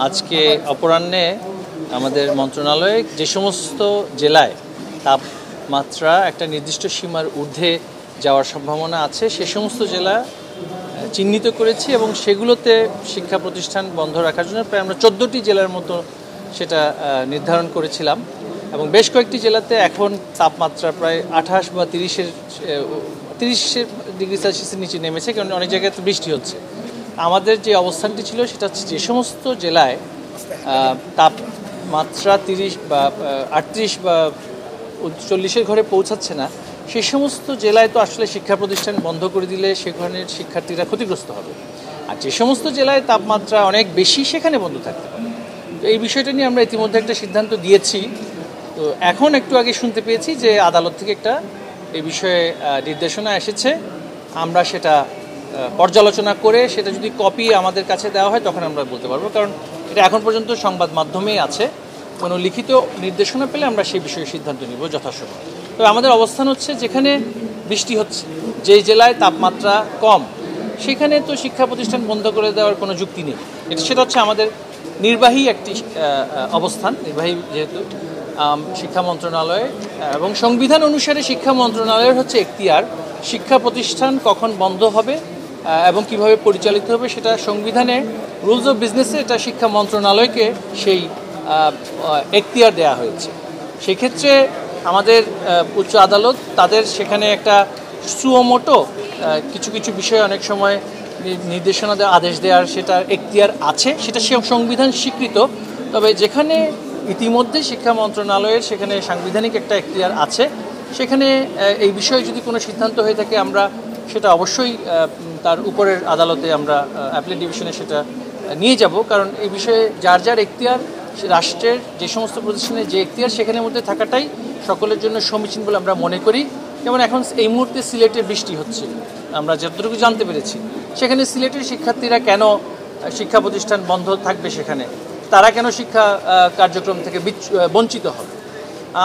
আজকে অপরাহ্নে আমাদের মন্ত্রণালয়ে যে সমস্ত জেলায় তাপমাত্রা একটা নির্দিষ্ট সীমার ঊর্ধ্বে যাওয়ার সম্ভাবনা আছে সে সমস্ত জেলা চিহ্নিত করেছি এবং সেগুলোতে শিক্ষা প্রতিষ্ঠান বন্ধ রাখার জন্য প্রায় আমরা 14টি জেলার মতো সেটা নির্ধারণ করেছিলাম এবং বেশ কয়েকটি জেলাতে এখন তাপমাত্রা প্রায় 28 বা 30 ডিগ্রি সেলসিয়াসের নিচে নেমেছে, কারণ অনেক জায়গায় তো বৃষ্টি হচ্ছে। আমাদের যে অবস্থানটি ছিল সেটা হচ্ছে যে সমস্ত জেলায় তাপমাত্রা 30 বা 38 বা 40-এর ঘরে পৌঁছাচ্ছে না, সেই সমস্ত জেলায় তো আসলে শিক্ষা প্রতিষ্ঠান বন্ধ করে দিলে সেখানের শিক্ষার্থীরা ক্ষতিগ্রস্ত হবে। আর যে সমস্ত জেলায় তাপমাত্রা অনেক বেশি সেখানে বন্ধ থাকতে পারে। তো এই বিষয়টা নিয়ে আমরা ইতিমধ্যে একটা সিদ্ধান্ত দিয়েছি। তো এখন একটু আগে শুনতে পেয়েছি যে আদালত থেকে একটা এই বিষয়ে নির্দেশনা এসেছে। আমরা সেটা পর্যালোচনা করে সেটা যদি কপি আমাদের কাছে দেওয়া হয় তখন আমরা বলতে পারবো, কারণ এটা এখন পর্যন্ত সংবাদ মাধ্যমেই আছে। কোনো লিখিত নির্দেশনা পেলে আমরা সেই বিষয়ে সিদ্ধান্ত নিব যথাসময়ে। তো আমাদের অবস্থান হচ্ছে যেখানে বৃষ্টি হচ্ছে, যেই জেলায় তাপমাত্রা কম, সেখানে তো শিক্ষা প্রতিষ্ঠান বন্ধ করে দেওয়ার কোনো যুক্তি নেই। সেটা হচ্ছে আমাদের নির্বাহী একটি অবস্থান, নির্বাহী যেহেতু শিক্ষা মন্ত্রণালয় এবং সংবিধান অনুসারে শিক্ষা মন্ত্রণালয়ের হচ্ছে এখতিয়ার শিক্ষা প্রতিষ্ঠান কখন বন্ধ হবে এবং কিভাবে পরিচালিত হবে সেটা সংবিধানে রুলস অফ বিজনেসে এটা শিক্ষা মন্ত্রণালয়কে সেই এখতিয়ার দেওয়া হয়েছে। সেক্ষেত্রে আমাদের উচ্চ আদালত তাদের সেখানে একটা সুমোটো কিছু কিছু বিষয়ে অনেক সময় নির্দেশনা দেওয়া, আদেশ দেওয়ার সেটা এখতিয়ার আছে, সেটা সংবিধান স্বীকৃত। তবে যেখানে ইতিমধ্যে শিক্ষা মন্ত্রণালয়ের সেখানে সাংবিধানিক একটা এখতিয়ার আছে, সেখানে এই বিষয়ে যদি কোনো সিদ্ধান্ত হয়ে থাকে আমরা সেটা অবশ্যই তার উপরের আদালতে আমরা অ্যাপিলেট ডিভিশনে সেটা নিয়ে যাব, কারণ এই বিষয়ে যার যার এখতিয়ার রাষ্ট্রের যে সমস্ত প্রতিষ্ঠানের যে এখতিয়ার সেখানের মধ্যে থাকাটাই সকলের জন্য সমীচীন বলে আমরা মনে করি। যেমন এখন এই মুহূর্তে সিলেটে বৃষ্টি হচ্ছে, আমরা যতটুকু জানতে পেরেছি সেখানে সিলেটের শিক্ষার্থীরা কেন শিক্ষা প্রতিষ্ঠান বন্ধ থাকবে, সেখানে তারা কেন শিক্ষা কার্যক্রম থেকে বঞ্চিত হবে।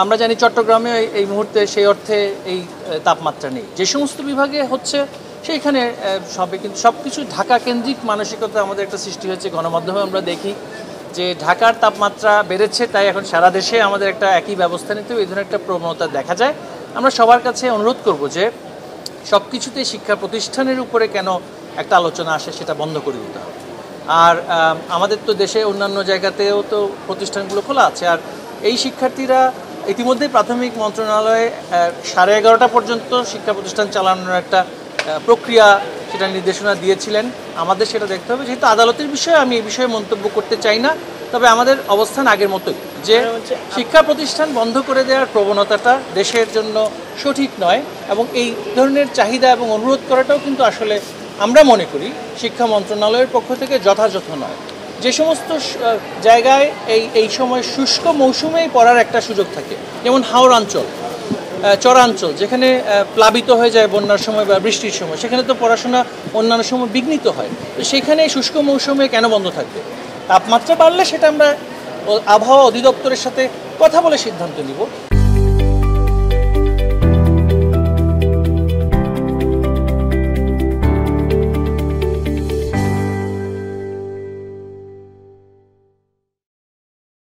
আমরা জানি চট্টগ্রামে এই মুহূর্তে সেই অর্থে এই তাপমাত্রা নেই, যে সমস্ত বিভাগে হচ্ছে সেইখানে সবে, কিন্তু সব কিছু ঢাকা কেন্দ্রিক মানসিকতা আমাদের একটা সৃষ্টি হয়েছে। গণমাধ্যমে আমরা দেখি যে ঢাকার তাপমাত্রা বেড়েছে, তাই এখন সারা দেশে আমাদের একটা একই ব্যবস্থা নিতেও এই ধরনের একটা প্রবণতা দেখা যায়। আমরা সবার কাছে অনুরোধ করব যে সব কিছুতে শিক্ষা প্রতিষ্ঠানের উপরে কেন একটা আলোচনা আসে সেটা বন্ধ করে দিতে হবে। আর আমাদের তো দেশে অন্যান্য জায়গাতেও তো প্রতিষ্ঠানগুলো খোলা আছে, আর এই শিক্ষার্থীরা ইতিমধ্যেই প্রাথমিক মন্ত্রণালয়ে 11:30 পর্যন্ত শিক্ষা প্রতিষ্ঠান চালানোর একটা প্রক্রিয়া সেটা নির্দেশনা দিয়েছিলেন। আমাদের সেটা দেখতে হবে, যেহেতু আদালতের বিষয়ে আমি এই বিষয়ে মন্তব্য করতে চাই না। তবে আমাদের অবস্থান আগের মতোই, যে শিক্ষা প্রতিষ্ঠান বন্ধ করে দেওয়ার প্রবণতাটা দেশের জন্য সঠিক নয় এবং এই ধরনের চাহিদা এবং অনুরোধ করাটাও কিন্তু আসলে আমরা মনে করি শিক্ষা মন্ত্রণালয়ের পক্ষ থেকে যথাযথ নয়। যে সমস্ত জায়গায় এই সময় শুষ্ক মৌসুমেই পড়ার একটা সুযোগ থাকে, যেমন হাওড়াঞ্চল, চরাঞ্চল, যেখানে প্লাবিত হয়ে যায় বন্যার সময় বা বৃষ্টির সময়, সেখানে তো পড়াশোনা অন্যান্য সময় বিঘ্নিত হয়। তো সেখানে শুষ্ক মৌসুমে কেন বন্ধ থাকবে? তাপমাত্রা বাড়লে সেটা আমরা আবহাওয়া অধিদপ্তরের সাথে কথা বলে সিদ্ধান্ত নিব।